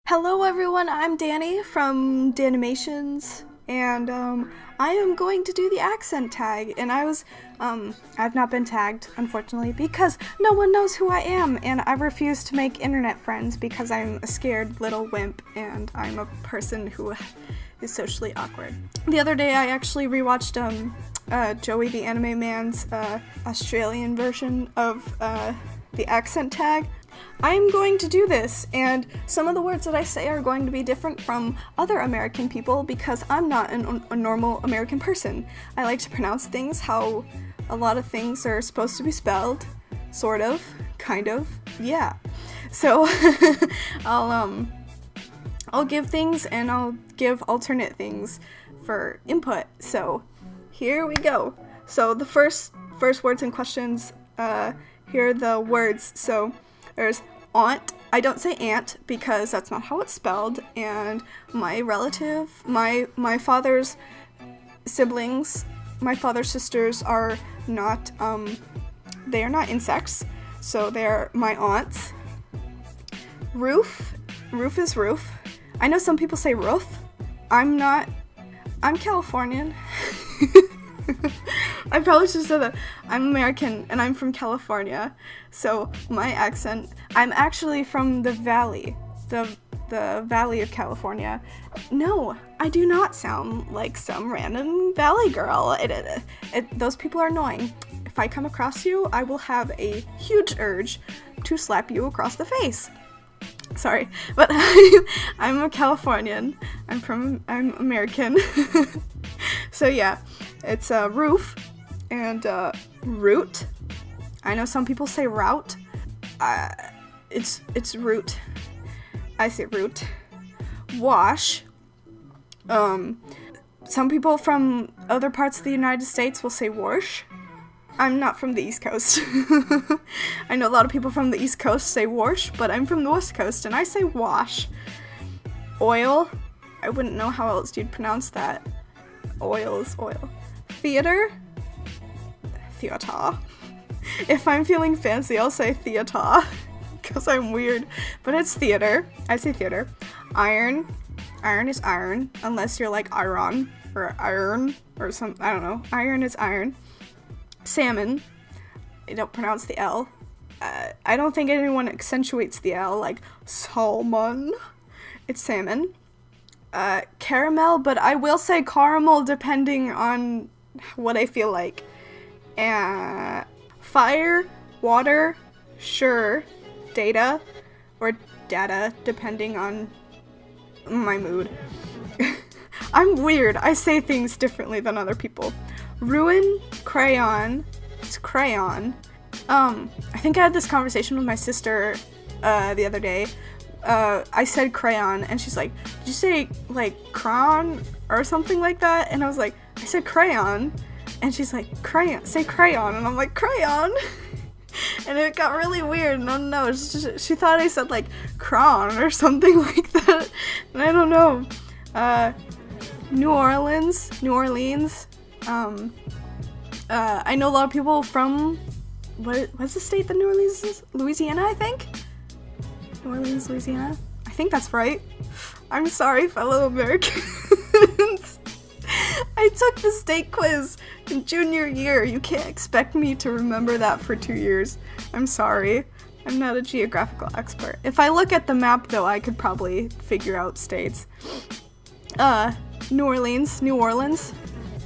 Hello everyone, I'm Danny from Danimations, and I am going to do the accent tag, and I've not been tagged, unfortunately, because no one knows who I am, and I refuse to make internet friends because I'm a scared little wimp, and I'm a person who is socially awkward. The other day I actually rewatched Joey the Anime Man's Australian version of the accent tag. I'm going to do this, and some of the words that I say are going to be different from other American people because I'm not a normal American person. I like to pronounce things how a lot of things are supposed to be spelled, sort of, kind of, yeah. So I'll give things and I'll give alternate things for input. So here we go. So the first words and questions, here are the words. So there's aunt. I don't say aunt because that's not how it's spelled, and my relative, my father's siblings, my father's sisters are not, they are not insects, so they're my aunts. Roof is roof. I know some people say roof. I'm Californian. I probably should have said that. I'm American and I'm from California, so my accent, I'm actually from the valley, the valley of California. No, I do not sound like some random valley girl. Those people are annoying. If I come across you, I will have a huge urge to slap you across the face. Sorry, but I'm a Californian. I'm American. So yeah, it's a roof and root. I know some people say route. It's root. I say root. Wash. Some people from other parts of the United States will say wash. I'm not from the East Coast. I know a lot of people from the East Coast say wash, but I'm from the West Coast and I say wash. Oil. I wouldn't know how else you'd pronounce that. Oil is oil. Theater. If I'm feeling fancy, I'll say theater, because I'm weird, but it's theater. I say theater. Iron is iron, unless you're like iron or some, I don't know. Iron is iron. Salmon, I don't pronounce the L. I don't think anyone accentuates the L, like salmon. It's salmon. Caramel, but I will say caramel depending on what I feel like. Fire, water, sure, data, or data, depending on my mood. I'm weird. I say things differently than other people. Ruin, crayon, it's crayon. I think I had this conversation with my sister the other day. I said crayon, and she's like, did you say, like, crayon or something like that? And I was like, I said crayon. And she's like, crayon, say crayon. And I'm like, crayon? And it got really weird. No, she thought I said, like, crayon or something like that. And I don't know. New Orleans. I know a lot of people from, what's the state that New Orleans is? Louisiana, I think? New Orleans, Louisiana? I think that's right. I'm sorry, fellow Americans. I took the state quiz in junior year. You can't expect me to remember that for 2 years. I'm sorry. I'm not a geographical expert. If I look at the map, though, I could probably figure out states. New Orleans.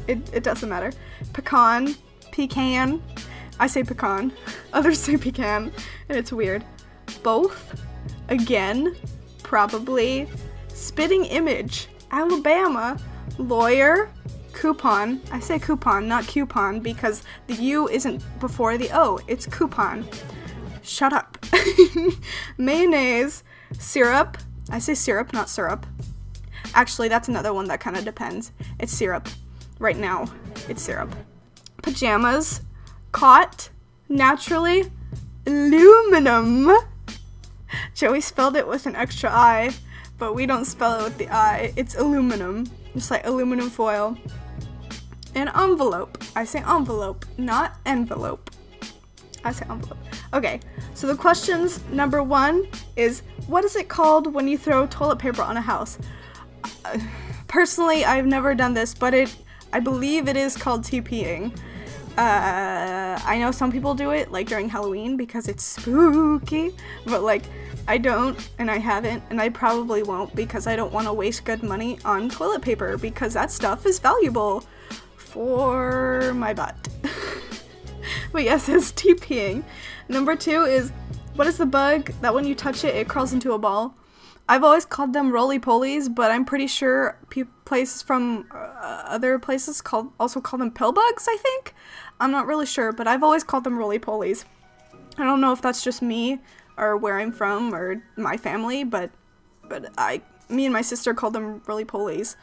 It doesn't matter. Pecan. I say pecan. Others say pecan, and it's weird. Both. Again. Probably. Spitting image. Alabama. Lawyer. Coupon. I say coupon, not coupon, because the U isn't before the O. It's coupon. Shut up. Mayonnaise. Syrup. I say syrup, not syrup. Actually, that's another one that kind of depends. It's syrup. Right now, it's syrup. Pajamas. Cot. Naturally. Aluminum. Joey spelled it with an extra I, but we don't spell it with the I. It's aluminum. Just like aluminum foil. And envelope. I say envelope, not envelope. I say envelope. Okay, so the questions, number 1 is, what is it called when you throw toilet paper on a house? Personally, I've never done this, but I believe it is called TPing. I know some people do it, like, during Halloween because it's spooky, but, like, I don't, and I haven't, and I probably won't because I don't want to waste good money on toilet paper because that stuff is valuable for my butt. But yes, it's TPing. Number 2 is, what is the bug that when you touch it, it crawls into a ball? I've always called them roly-polies, but I'm pretty sure places from other places also call them pill bugs, I think? I'm not really sure, but I've always called them roly-polies. I don't know if that's just me or where I'm from or my family, but me and my sister called them roly-polies.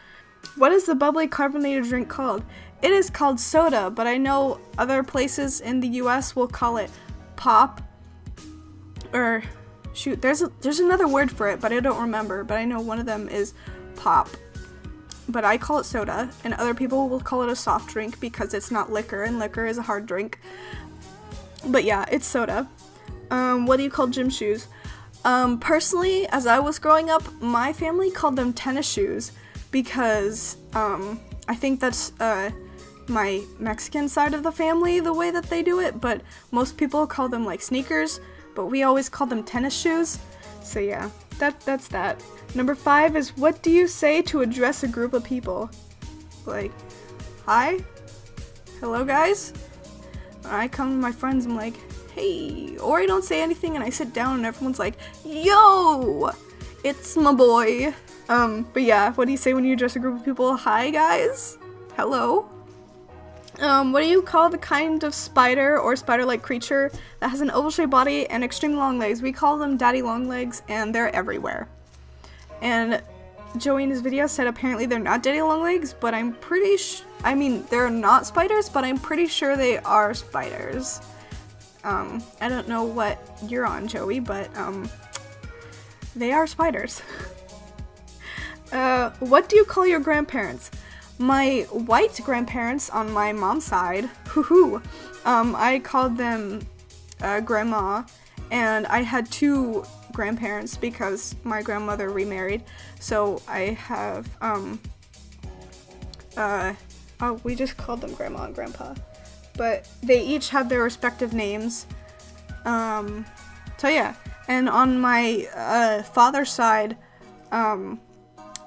What is the bubbly carbonated drink called? It is called soda, but I know other places in the US will call it pop, or shoot, there's another word for it, but I don't remember, but I know one of them is pop. But I call it soda, and other people will call it a soft drink because it's not liquor, and liquor is a hard drink. But yeah, it's soda. What do you call gym shoes? Personally, as I was growing up, my family called them tennis shoes because I think that's my Mexican side of the family, the way that they do it, but most people call them like sneakers, but we always call them tennis shoes. So yeah, that's that. Number 5 is, what do you say to address a group of people? Like, hi? Hello, guys? When I come to my friends, I'm like, hey. Or I don't say anything and I sit down and everyone's like, yo! It's my boy. But yeah, what do you say when you address a group of people? Hi, guys? Hello? What do you call the kind of spider or spider-like creature that has an oval-shaped body and extremely long legs? We call them daddy long legs, and they're everywhere. And Joey in his video said apparently they're not daddy long legs, but I'm pretty I mean, they're not spiders, but I'm pretty sure they are spiders. I don't know what you're on, Joey, but, they are spiders. What do you call your grandparents? My white grandparents on my mom's side, I called them grandma, and I had 2 grandparents because my grandmother remarried, so I have, we just called them grandma and grandpa, but they each have their respective names, so yeah, and on my father's side,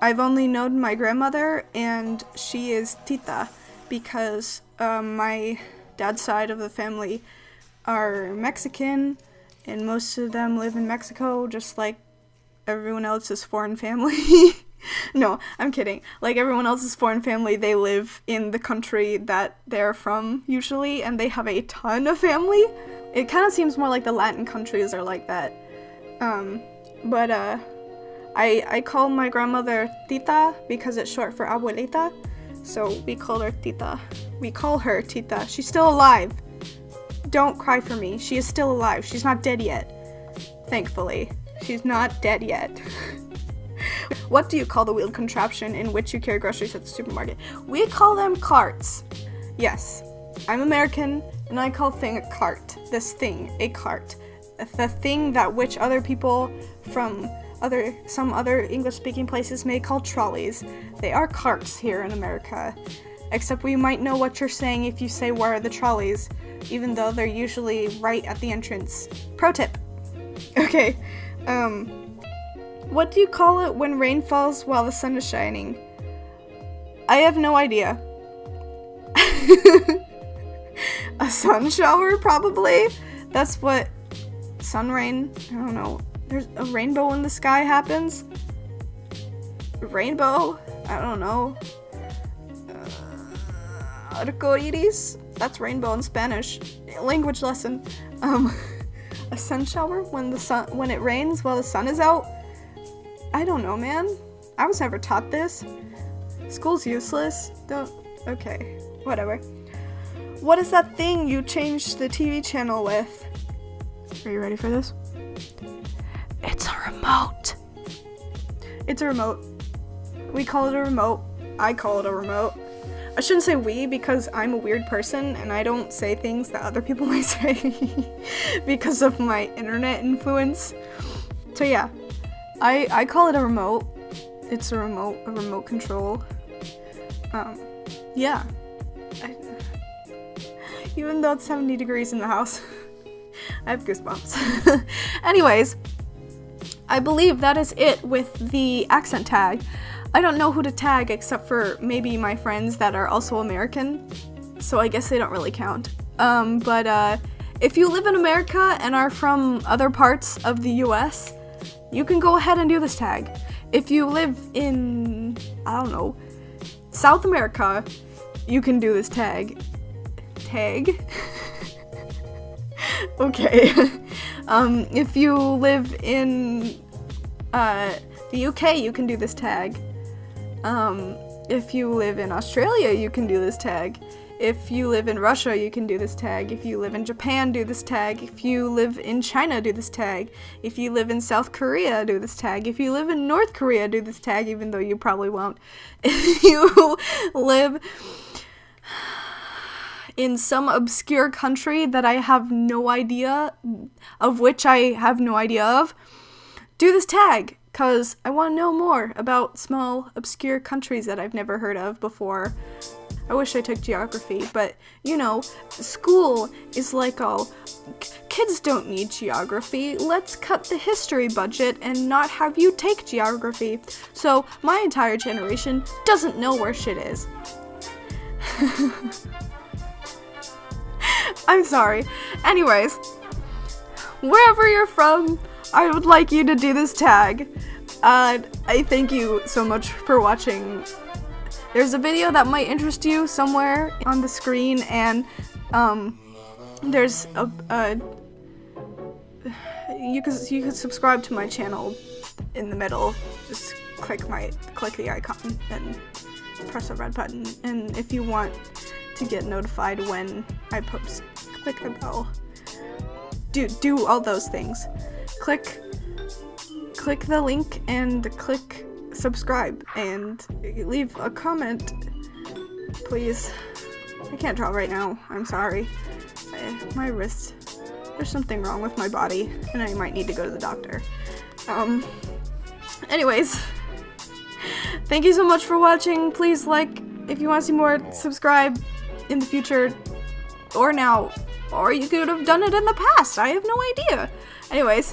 I've only known my grandmother, and she is Tita, because my dad's side of the family are Mexican, and most of them live in Mexico, just like everyone else's foreign family. No, I'm kidding. Like everyone else's foreign family, they live in the country that they're from, usually, and they have a ton of family. It kind of seems more like the Latin countries are like that. I call my grandmother Tita because it's short for abuelita, so we call her Tita. We call her Tita. She's still alive. Don't cry for me. She is still alive. She's not dead yet. Thankfully. She's not dead yet. What do you call the wheeled contraption in which you carry groceries at the supermarket? We call them carts. Yes, I'm American, and I call thing a cart. This thing, a cart. The thing that which other people from some other English-speaking places may call trolleys. They are carts here in America. Except we might know what you're saying if you say, where are the trolleys? Even though they're usually right at the entrance. Pro tip. Okay, what do you call it when rain falls while the sun is shining? I have no idea. A sun shower, probably? That's what sun rain, I don't know. There's a rainbow in the sky happens? Rainbow? I don't know. Arco iris? That's rainbow in Spanish. Language lesson. A sun shower when it rains while the sun is out? I don't know, man. I was never taught this. School's useless. Okay, whatever. What is that thing you changed the TV channel with? Are you ready for this? It's a remote. It's a remote. We call it a remote. I call it a remote. I shouldn't say we because I'm a weird person and I don't say things that other people might say because of my internet influence. So yeah, I call it a remote. It's a remote control. Yeah. Even though it's 70 degrees in the house, I have goosebumps. Anyways, I believe that is it with the accent tag. I don't know who to tag except for maybe my friends that are also American, so I guess they don't really count. But if you live in America and are from other parts of the US, you can go ahead and do this tag. If you live in, I don't know, South America, you can do this tag. Tag? Okay. If you live in the UK, you can do this tag. If you live in Australia, you can do this tag. If you live in Russia, you can do this tag. If you live in Japan, do this tag. If you live in China, do this tag. If you live in South Korea, do this tag. If you live in North Korea, do this tag, even though you probably won't. If you live in some obscure country that I have no idea of, do this tag, because I want to know more about small, obscure countries that I've never heard of before. I wish I took geography, but, you know, school is like all, kids don't need geography, let's cut the history budget and not have you take geography. So, my entire generation doesn't know where shit is. I'm sorry. Anyways, wherever you're from, I would like you to do this tag. I thank you so much for watching. There's a video that might interest you somewhere on the screen, and there's you can subscribe to my channel in the middle. Just click the icon and press the red button. And if you want to get notified when I post, click the bell. Do all those things. Click the link and click subscribe and leave a comment, please. I can't draw right now, I'm sorry. My wrist, there's something wrong with my body and I might need to go to the doctor. Anyways, thank you so much for watching. Please like if you want to see more, subscribe in the future or now, or you could have done it in the past, I have no idea. Anyways,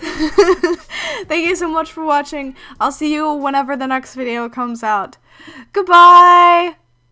thank you so much for watching. I'll see you whenever the next video comes out. Goodbye!